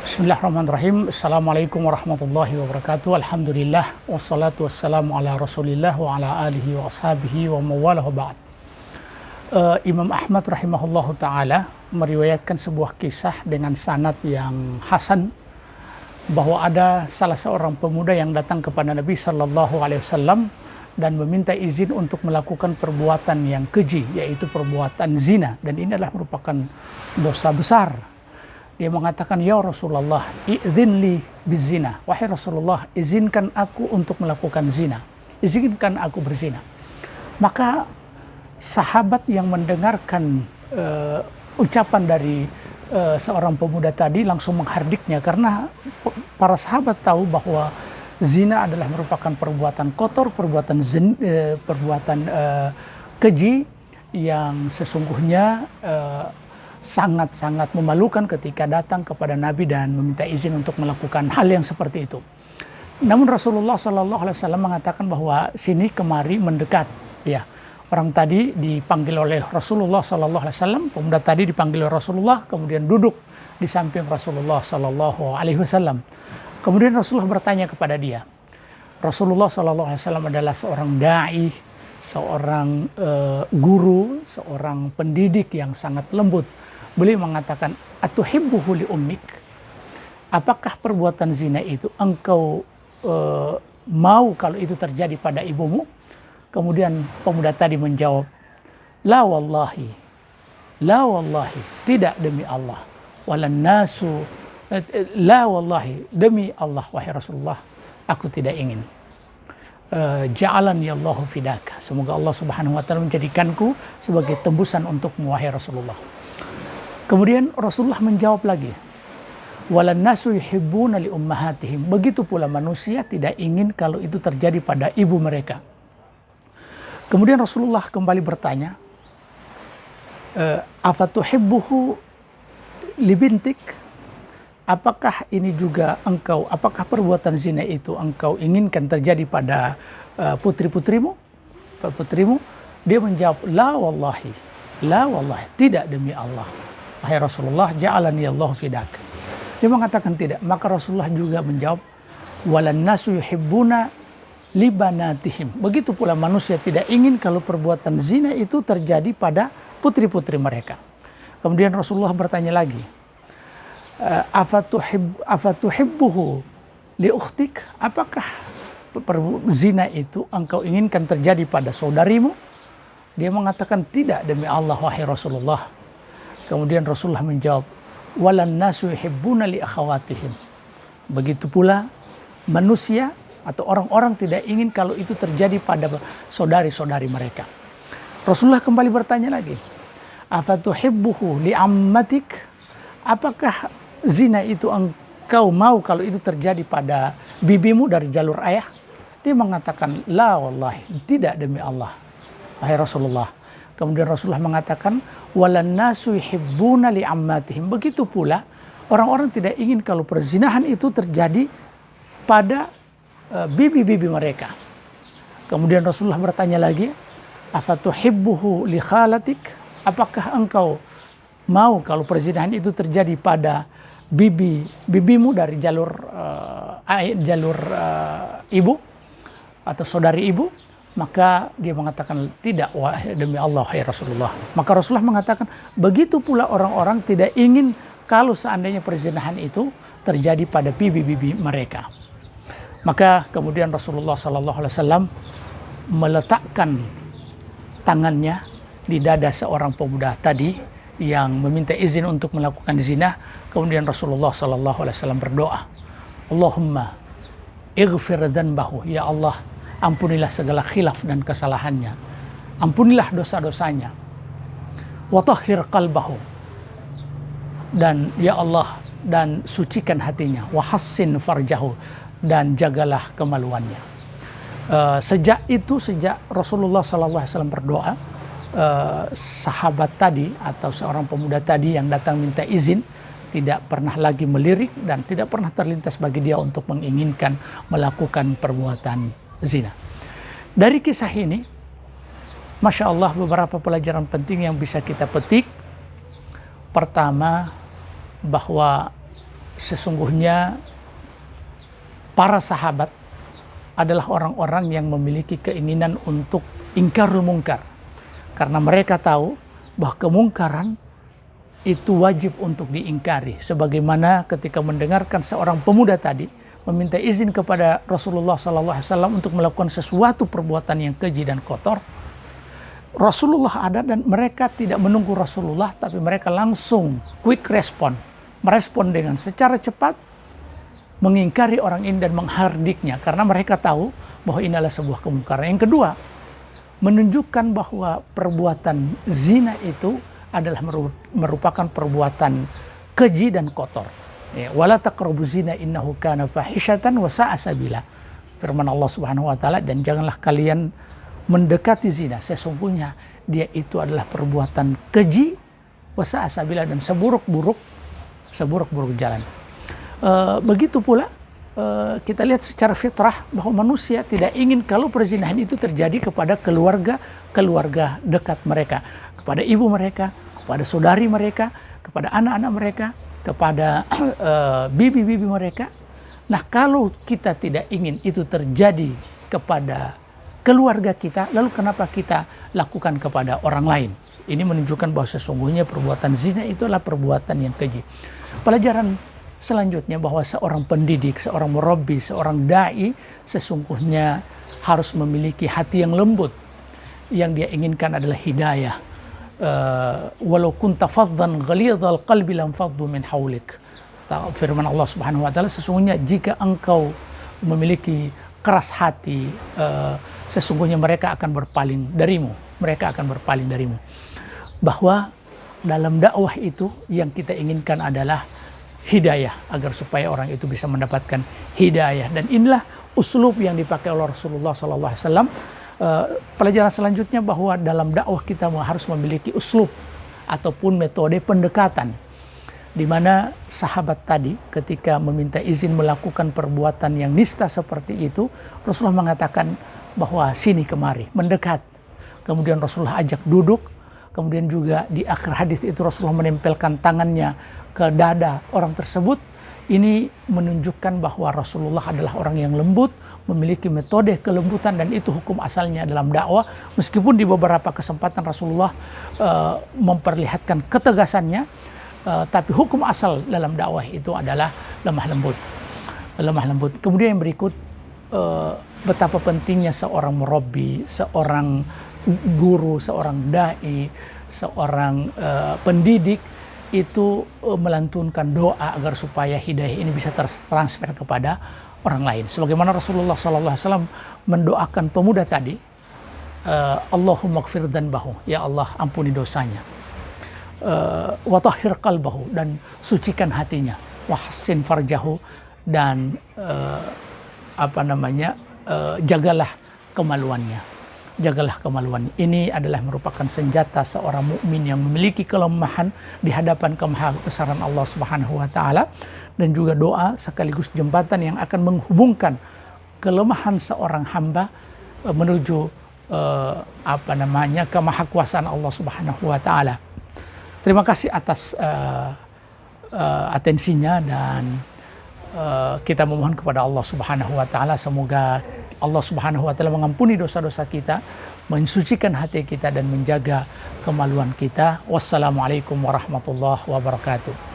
Bismillahirrahmanirrahim. Assalamualaikum warahmatullahi wabarakatuh. Alhamdulillah wassalatu wassalamu ala Rasulillah wa ala alihi wa ashabihi wa mawalahu ba'd. Imam Ahmad rahimahullahu taala meriwayatkan sebuah kisah dengan sanad yang hasan bahwa ada salah seorang pemuda yang datang kepada Nabi sallallahu alaihi wasallam dan meminta izin untuk melakukan perbuatan yang keji, yaitu perbuatan zina, dan ini adalah merupakan dosa besar. Dia mengatakan, "Ya Rasulullah, idzinli bizina." Wahai Rasulullah, izinkan aku untuk melakukan zina. Izinkan aku berzina. Maka sahabat yang mendengarkan ucapan dari seorang pemuda tadi langsung menghardiknya, karena para sahabat tahu bahwa zina adalah merupakan perbuatan kotor, perbuatan keji yang sesungguhnya sangat-sangat memalukan ketika datang kepada Nabi dan meminta izin untuk melakukan hal yang seperti itu. Namun Rasulullah Shallallahu Alaihi Wasallam mengatakan bahwa sini kemari mendekat. Ya, orang tadi dipanggil oleh Rasulullah Shallallahu Alaihi Wasallam, pemuda tadi dipanggil oleh Rasulullah, kemudian duduk di samping Rasulullah Shallallahu Alaihi Wasallam. Kemudian Rasulullah bertanya kepada dia. Rasulullah Shallallahu Alaihi Wasallam adalah seorang dai, seorang guru, seorang pendidik yang sangat lembut. Beliau mengatakan, "Atuhibbuhu li ummik?" Apakah perbuatan zina itu engkau mau kalau itu terjadi pada ibumu? Kemudian pemuda tadi menjawab, "La wallahi, la wallahi, tidak demi Allah. Walan nasu, la wallahi, demi Allah wahai Rasulullah, aku tidak ingin. Ja'alani Allahu fidaka." Semoga Allah Subhanahu wa taala menjadikanku sebagai tembusan untukmu wahai Rasulullah. Kemudian Rasulullah menjawab lagi, "Walan nasu yuhibbuna li ummahatihim." Begitu pula manusia tidak ingin kalau itu terjadi pada ibu mereka. Kemudian Rasulullah kembali bertanya, "Afatuhibbuhu li bintik?" Apakah ini juga apakah perbuatan zina itu engkau inginkan terjadi pada putrimu? Dia menjawab, "La wallahi, la wallahi, tidak demi Allah. Wahai Rasulullah, ja'alani Allah fidak." Dia mengatakan tidak. Maka Rasulullah juga menjawab, "Walan nasu yuhibbuna libanatihim." Begitu pula manusia tidak ingin kalau perbuatan zina itu terjadi pada putri-putri mereka. Kemudian Rasulullah bertanya lagi, "Afatuhibbuhu li ukhtik?" Apakah zina itu engkau inginkan terjadi pada saudarimu? Dia mengatakan, "Tidak demi Allah wahai Rasulullah." Kemudian Rasulullah menjawab, "Walan nasu yuhibbuna li akhawatihim." Begitu pula manusia atau orang-orang tidak ingin kalau itu terjadi pada saudari-saudari mereka. Rasulullah kembali bertanya lagi, "Afatuhibbuhu li ammatik?" Apakah zina itu engkau mau kalau itu terjadi pada bibimu dari jalur ayah? Dia mengatakan, "La wallahi, tidak demi Allah wahai Rasulullah." Kemudian Rasulullah mengatakan, "Walan nasu yuhibbuna li ammatihim." Begitu pula orang-orang tidak ingin kalau perzinahan itu terjadi pada bibi-bibi mereka. Kemudian Rasulullah bertanya lagi, "Afatuhibbuhu li khalatik?" Apakah engkau mau kalau perzinahan itu terjadi pada bibimu dari jalur ibu atau saudari ibu? Maka dia mengatakan, "Tidak demi Allah wahai Rasulullah." Maka Rasulullah mengatakan, begitu pula orang-orang tidak ingin kalau seandainya perzinahan itu terjadi pada bibi-bibi mereka. Maka kemudian Rasulullah SAW meletakkan tangannya di dada seorang pemuda tadi yang meminta izin untuk melakukan zina. Kemudian Rasulullah SAW berdoa, "Allahumma ighfir dzanbahu." Ya Allah, ampunilah segala khilaf dan kesalahannya. Ampunilah dosa-dosanya. Wa tahhir qalbahu. Dan ya Allah, dan sucikan hatinya. Wa hassin farjahu. Dan jagalah kemaluannya. Sejak Rasulullah SAW berdoa, sahabat tadi atau seorang pemuda tadi yang datang minta izin tidak pernah lagi melirik dan tidak pernah terlintas bagi dia untuk menginginkan melakukan perbuatan zina. Dari kisah ini, Masya Allah, beberapa pelajaran penting yang bisa kita petik. Pertama, bahwa sesungguhnya para sahabat adalah orang-orang yang memiliki keinginan untuk ingkarul mungkar. Karena mereka tahu bahwa kemungkaran itu wajib untuk diingkari. Sebagaimana ketika mendengarkan seorang pemuda tadi meminta izin kepada Rasulullah SAW untuk melakukan sesuatu perbuatan yang keji dan kotor. Rasulullah ada dan mereka tidak menunggu Rasulullah, tapi mereka langsung quick respon. Merespon dengan secara cepat, mengingkari orang ini dan menghardiknya. Karena mereka tahu bahwa ini adalah sebuah kemungkaran. Yang kedua, menunjukkan bahwa perbuatan zina itu adalah merupakan perbuatan keji dan kotor. Ya, wala taqrabuz zina innahu kana fahishatan wa sa'a sabila. Firman Allah Subhanahu wa taala, dan janganlah kalian mendekati zina, sesungguhnya dia itu adalah perbuatan keji wa sa'a sabila, dan seburuk-buruk jalan. Begitu pula kita lihat secara fitrah bahwa manusia tidak ingin kalau perzinahan itu terjadi kepada keluarga dekat mereka, kepada ibu mereka, kepada saudari mereka, kepada anak-anak mereka, kepada bibi-bibi mereka. Nah, kalau kita tidak ingin itu terjadi kepada keluarga kita, lalu kenapa kita lakukan kepada orang lain? Ini menunjukkan bahwa sesungguhnya perbuatan zina itu adalah perbuatan yang keji. Pelajaran selanjutnya bahwa seorang pendidik, seorang murabbi, seorang da'i sesungguhnya harus memiliki hati yang lembut. Yang dia inginkan adalah hidayah. Walau kunta faddan ghalidhal qalbi lam faddu min haulik. Firman Allah Subhanahu wa taala, sesungguhnya jika engkau memiliki keras hati, sesungguhnya mereka akan berpaling darimu. Bahwa dalam dakwah itu yang kita inginkan adalah hidayah, agar supaya orang itu bisa mendapatkan hidayah. Dan inilah uslub yang dipakai oleh Rasulullah SAW. Pelajaran selanjutnya bahwa dalam dakwah kita harus memiliki uslub ataupun metode pendekatan, di mana sahabat tadi ketika meminta izin melakukan perbuatan yang nista seperti itu, Rasulullah mengatakan bahwa sini kemari, mendekat. Kemudian Rasulullah ajak duduk. Kemudian juga di akhir hadis itu Rasulullah menempelkan tangannya ke dada orang tersebut. Ini menunjukkan bahwa Rasulullah adalah orang yang lembut, memiliki metode kelembutan, dan itu hukum asalnya dalam dakwah. Meskipun di beberapa kesempatan Rasulullah memperlihatkan ketegasannya, tapi hukum asal dalam dakwah itu adalah lemah lembut. Kemudian yang berikut, betapa pentingnya seorang murabbi, seorang guru, seorang da'i, seorang pendidik itu melantunkan doa agar supaya hidayah ini bisa tertransfer kepada orang lain. Sebagaimana Rasulullah SAW mendoakan pemuda tadi, Allahumma gfir dhanbahu, ya Allah ampuni dosanya, wa tahhir qalbahu, dan sucikan hatinya, wa hassin farjahu, dan jagalah kemaluannya. Ini adalah merupakan senjata seorang mukmin yang memiliki kelemahan di hadapan kemahabesaran Allah Subhanahu wa taala, dan juga doa sekaligus jembatan yang akan menghubungkan kelemahan seorang hamba menuju kemahakuasaan Allah Subhanahu wa taala. Terima kasih atas atensinya, dan kita memohon kepada Allah Subhanahu wa taala semoga Allah Subhanahu wa taala mengampuni dosa-dosa kita, mensucikan hati kita, dan menjaga kemaluan kita. Wassalamualaikum warahmatullahi wabarakatuh.